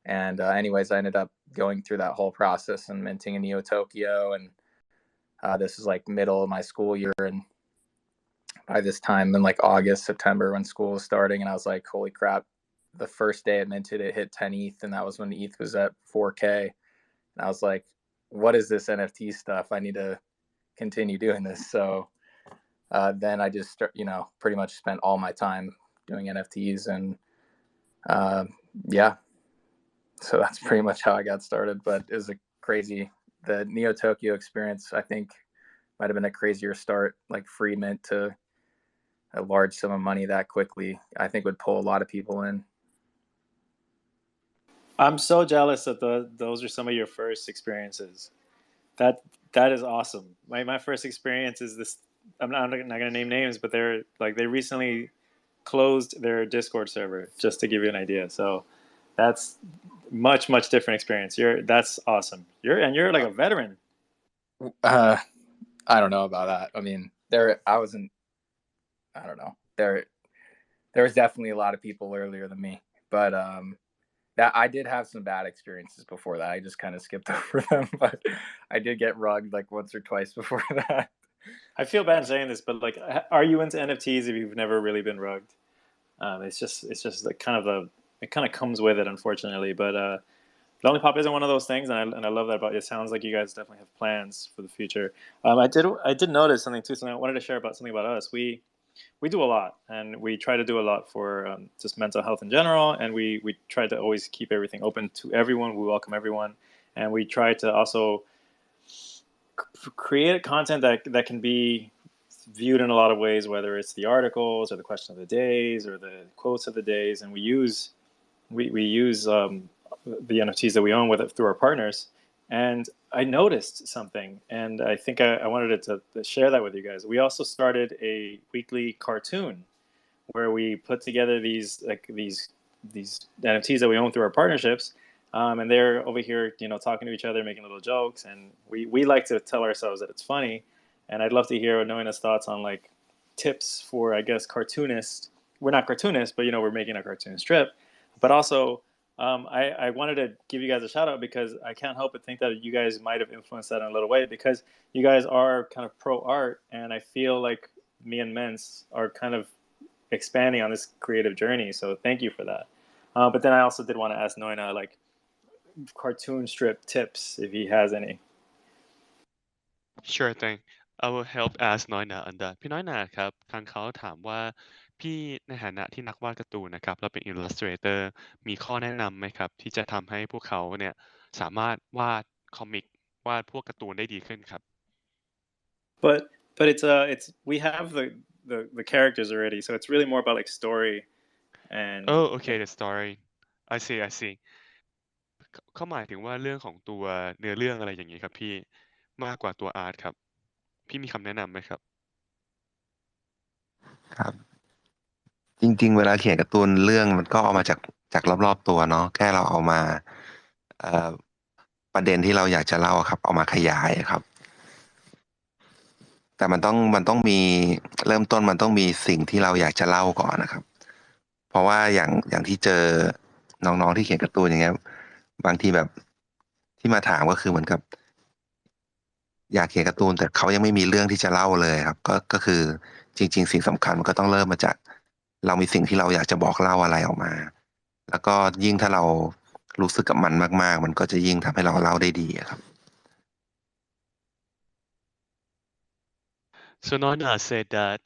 And anyways, I ended up going through that whole process and minting a Neo Tokyo. And this is like middle of my school year. And by this time in like August, September, when school was starting, and I was like, holy crap, the first day it minted, it hit 10 ETH. And that was when ETH was at 4K. And I was like, what is this NFT stuff? I need to continue doing this. So then I just, pretty much spent all my time doing NFTs. And so that's pretty much how I got started. But it was the Neo Tokyo experience, I think, might have been a crazier start. Like free mint to a large sum of money that quickly, I think would pull a lot of people in. I'm so jealous that those are some of your first experiences. That is awesome. My first experience is this. I'm not going to name names, but they recently closed their Discord server, just to give you an idea. So that's much different experience. That's awesome. You're like a veteran. I don't know about that. I mean, I don't know. There was definitely a lot of people earlier than me, but that I did have some bad experiences before that. I just kind of skipped over them, but I did get rugged like once or twice before that. I feel bad saying this, but like, are you into NFTs if you've never really been rugged? It's just like it kind of comes with it, unfortunately. But LonelyPop isn't one of those things, and I love that about it. It sounds like you guys definitely have plans for the future. I did notice something too. Something I wanted to share about something about us. We do a lot, and we try to do a lot for just mental health in general, and we try to always keep everything open to everyone. We welcome everyone, and we try to also create content that can be viewed in a lot of ways, whether it's the articles or the question of the days or the quotes of the days, and we use the NFTs that we own through our partners. And I noticed something, and I think I wanted to share that with you guys. We also started a weekly cartoon where we put together these NFTs that we own through our partnerships, and they're over here, talking to each other, making little jokes, and we like to tell ourselves that it's funny. And I'd love to hear Noina's thoughts on like tips for, I guess, cartoonists. We're not cartoonists, but we're making a cartoon strip. But also, I wanted to give you guys a shout out because I can't help but think that you guys might have influenced that in a little way, because you guys are kind of pro art, and I feel like me and Mens are kind of expanding on this creative journey. So thank you for that. But then I also did want to ask Noina like cartoon strip tips if he has any. Sure thing. I will help ask น้อยหนา on that พี่น้อยหนาครับทางเขาถามว่าพี่ในฐานะที่นักวาดการ์ตูนนะครับเราเป็น illustrator มีข้อแนะนำไหมครับที่จะทำให้พวกเขาเนี่ยสามารถวาดคอมิกวาดพวกการ์ตูนได้ดีขึ้นครับ But it's we have the characters already, so it's really more about like story and Oh okay the story I see เขาหมายถึงว่าเรื่องของตัวเนื้อเรื่องอะไรอย่างนี้ครับพี่มากกว่าตัวอาร์ตครับพี่มีคำแนะนำไหมครับ ครับ จริงๆเวลาเขียนการ์ตูนเรื่องมันก็เอามาจากรอบๆตัวเนาะแค่เราเอามาประเด็นที่เราอยากจะเล่าครับเอามาขยายครับ แต่มันต้องมีเริ่มต้นมันต้องมีสิ่งที่เราอยากจะเล่าก่อนนะครับ เพราะว่าอย่างที่เจอน้องๆที่เขียนการ์ตูนอย่างเงี้ยบางทีแบบที่มาถามก็คือเหมือนกับอยากเขียนการ์ตูนแต่เขายังไม่มีเรื่องที่จะเล่าเลยครับก็คือจริงๆสิ่งสำคัญมันก็ต้องเริ่มมาจากเรามีสิ่งที่เราอยากจะบอกเล่าอะไรออกมาแล้วก็ยิ่งถ้าเรารู้สึกกับมันมากๆมันก็จะยิ่งทำให้เราเล่าได้ดีครับ So Nana said that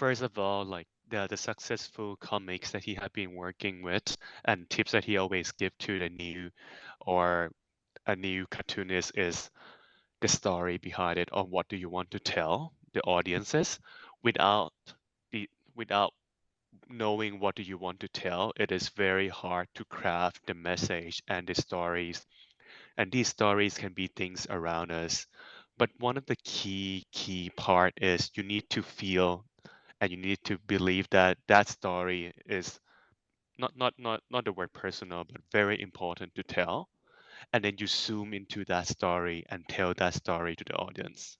first of all, like the successful comics that he had been working with and tips that he always give to the new or a new cartoonist is the story behind it, or what do you want to tell the audiences without knowing what do you want to tell. It is very hard to craft the message and the stories, and these stories can be things around us. But one of the key part is you need to feel and you need to believe that story is not the word personal, but very important to tell. And then you zoom into that story and tell that story to the audience.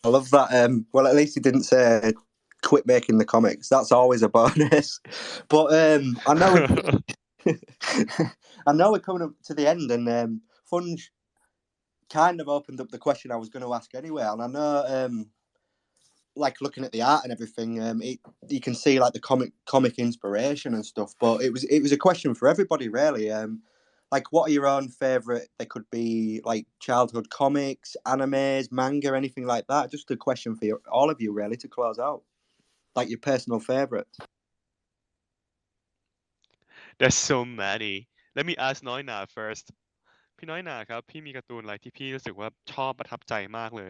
I love that. Well, at least he didn't say quit making the comics. That's always a bonus. But I know I know we're coming up to the end, and Funge kind of opened up the question I was going to ask anyway. And I know, like looking at the art and everything, you can see like the comic inspiration and stuff. But it was a question for everybody, really. Like, what are your own favourite? They could be like childhood comics, animes, manga, anything like that. Just a question for all of you, really, to close out. Like your personal favourites. There's so many. Let me ask น้อยหนา first. พี่น้อยหนาครับพี่มีการ์ตูนอะไรที่พี่รู้สึกว่าชอบประทับใจมากเลย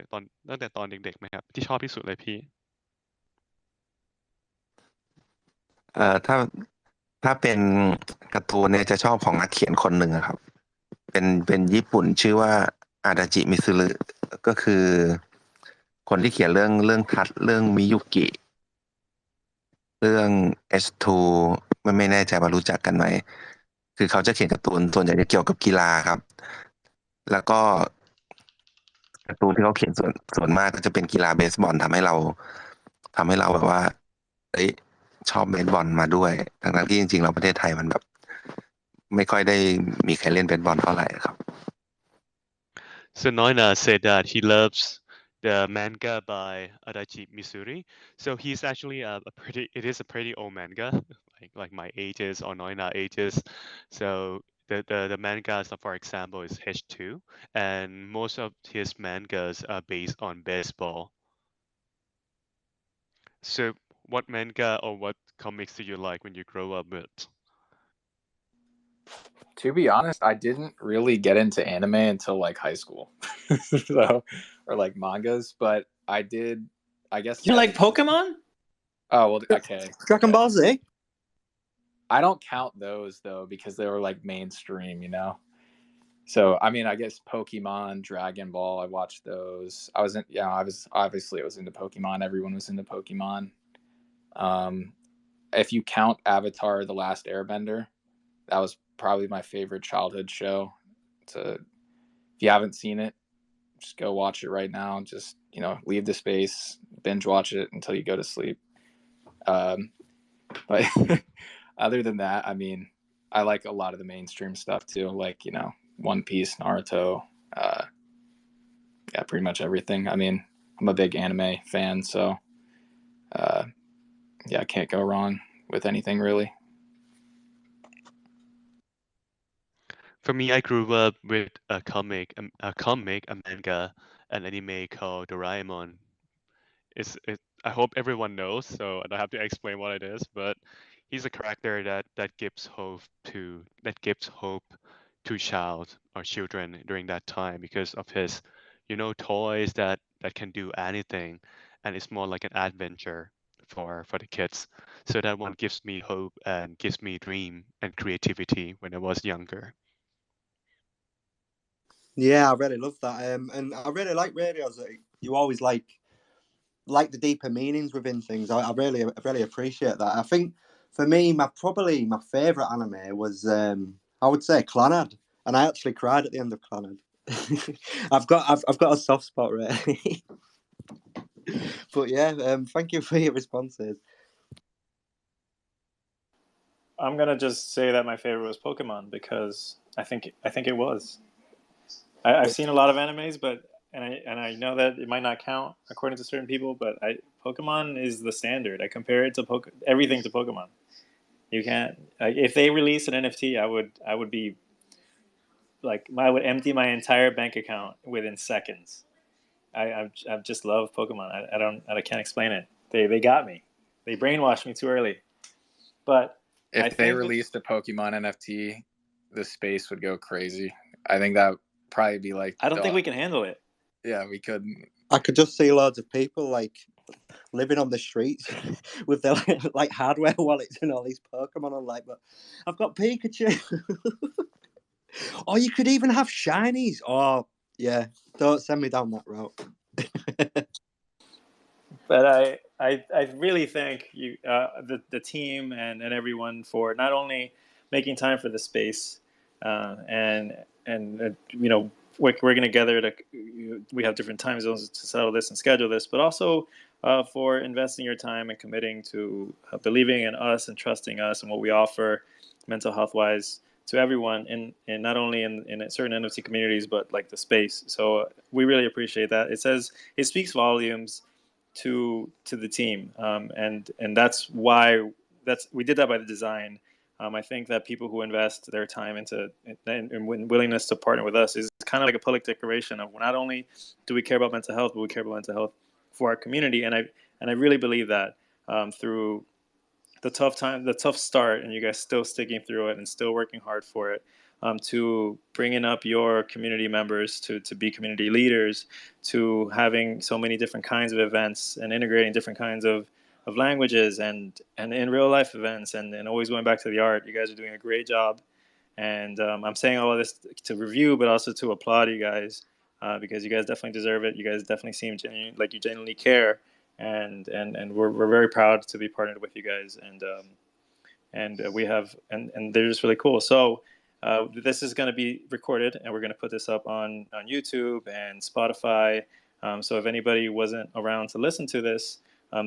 ตั้งแต่ตอนเด็กๆไหมครับที่ชอบที่สุดเลยพี่ถ้าเป็นการ์ตูนเนี่ยจะชอบของนักเขียนคนหนึ่งครับ เป็นญี่ปุ่นชื่อว่าอาดาจิมิซึรุก็คือคนที่เขียนเรื่องทัดเรื่องมิยุกิเรื่อง S2 ไม่แน่ใจว่ารู้จักกันไหมคือเขาจะเขียนการ์ตูนส่วนใหญ่จะเกี่ยวกับกีฬาครับแล้วก็การ์ตูนที่เขาเขียนส่วนมากก็จะเป็นกีฬาเบสบอลทำให้เราแบบว่าเอ้ยชอบเบสบอลมาด้วยทั้งที่จริงๆเราประเทศไทยมันแบบไม่ค่อยได้มีใครเล่นเบสบอลเท่าไหร่ครับ So Noina said that he loves the manga by Adachi Misuri. So he's actually it is a pretty old manga, like my ages or Noina ages. So the manga, so for example, is H2, and most of his mangas are based on baseball. So what manga or what comics did you like when you grow up with? To be honest, I didn't really get into anime until like high school, so or like mangas. But I did, I guess. You like Pokemon? Oh well, okay. Dragon Ball Z. I don't count those though because they were like mainstream, you know. So I mean, I guess Pokemon, Dragon Ball, I watched those. I was into Pokemon. Everyone was into Pokemon. If you count Avatar: The Last Airbender, that was probably my favorite childhood show. If you haven't seen it, just go watch it right now. Just leave the space, binge watch it until you go to sleep. But other than that, I mean, I like a lot of the mainstream stuff too, like One Piece, Naruto, yeah, pretty much everything. I mean, I'm a big anime fan, so yeah, I can't go wrong with anything really. For me, I grew up with a manga, an anime called Doraemon. I hope everyone knows, so I don't have to explain what it is. But he's a character that gives hope to child or children during that time because of his, toys that can do anything, and it's more like an adventure for the kids. So that one gives me hope and gives me dream and creativity when I was younger. Yeah, I really love that. And I really like radios that you always like the deeper meanings within things. I really appreciate that. I think for me, my favorite anime was I would say Clannad, and I actually cried at the end of Clannad. I've got a soft spot really. But yeah, thank you for your responses. I'm gonna just say that my favorite was Pokemon because I think it was. I've seen a lot of animes, but I know that it might not count according to certain people, but Pokemon is the standard. I compare it to everything to Pokemon. You can't if they release an NFT, I would be like I would empty my entire bank account within seconds. I just love Pokemon. I can't explain it. They got me. They brainwashed me too early. But if they released a Pokemon NFT, the space would go crazy. I think that would probably be like. I don't think we can handle it. Yeah, we couldn't. I could just see loads of people like living on the streets with their like hardware wallets and all these Pokemon on. Like, but I've got Pikachu. Or you could even have shinies. Oh yeah, don't send me down that route. But I really thank you, the team and everyone for not only making time for the space, and working together we have different time zones to settle this and schedule this, but also for investing your time and committing to believing in us and trusting us and what we offer mental health wise to everyone in not only in certain NFT communities, but like the space. So we really appreciate that. It speaks volumes to the team, and that's why we did that by the design. I think that people who invest their time into and willingness to partner with us is kind of like a public declaration of not only do we care about mental health, but we care about mental health for our community. And I really believe that through the tough start, and you guys still sticking through it and still working hard for it, to bringing up your community members to be community leaders, to having so many different kinds of events and integrating different kinds of languages and in real life events, and always going back to the art. You guys are doing a great job, And I'm saying all of this to review, but also to applaud you guys because you guys definitely deserve it. You guys definitely seem like you genuinely care, and we're very proud to be partnered with you guys. And we have and they're just really cool. So this is going to be recorded, and we're going to put this up on YouTube and Spotify. So if anybody wasn't around to listen to this,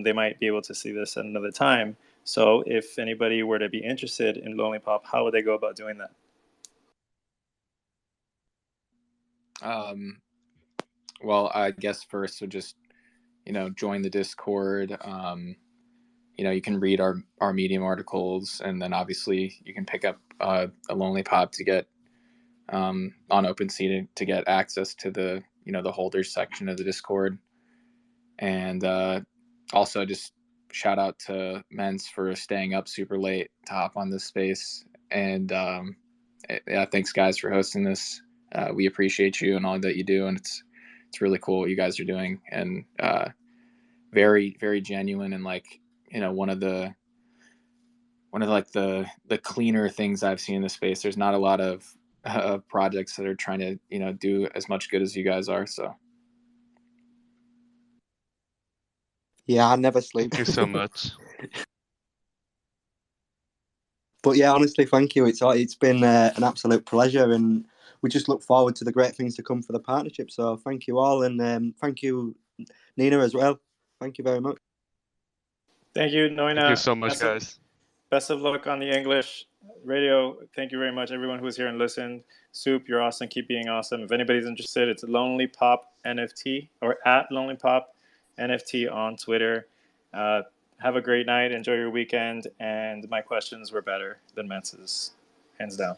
they might be able to see this at another time. So if anybody were to be interested in LonelyPop, how would they go about doing that? Well, I guess first, so just, join the Discord. You can read our Medium articles, and then obviously you can pick up a LonelyPop to get on OpenSea to get access to the the holders section of the Discord. And also just shout out to Mens for staying up super late to hop on this space. And yeah, thanks guys for hosting this. We appreciate you and all that you do, and it's really cool what you guys are doing, and very, very genuine, and like one of the cleaner things I've seen in the space. There's not a lot of projects that are trying to do as much good as you guys are. So Yeah, I never sleep. Thank you so much. But yeah, honestly, thank you. It's been an absolute pleasure, and we just look forward to the great things to come for the partnership. So thank you all, and thank you, Nina, as well. Thank you very much. Thank you, Noina. Thank you so much, guys. Best of luck on the English radio. Thank you very much, everyone who's here and listened. Soup, you're awesome. Keep being awesome. If anybody's interested, it's LonelyPop NFT or at LonelyPop NFT on Twitter. Have a great night. Enjoy your weekend. And my questions were better than Mens's, hands down.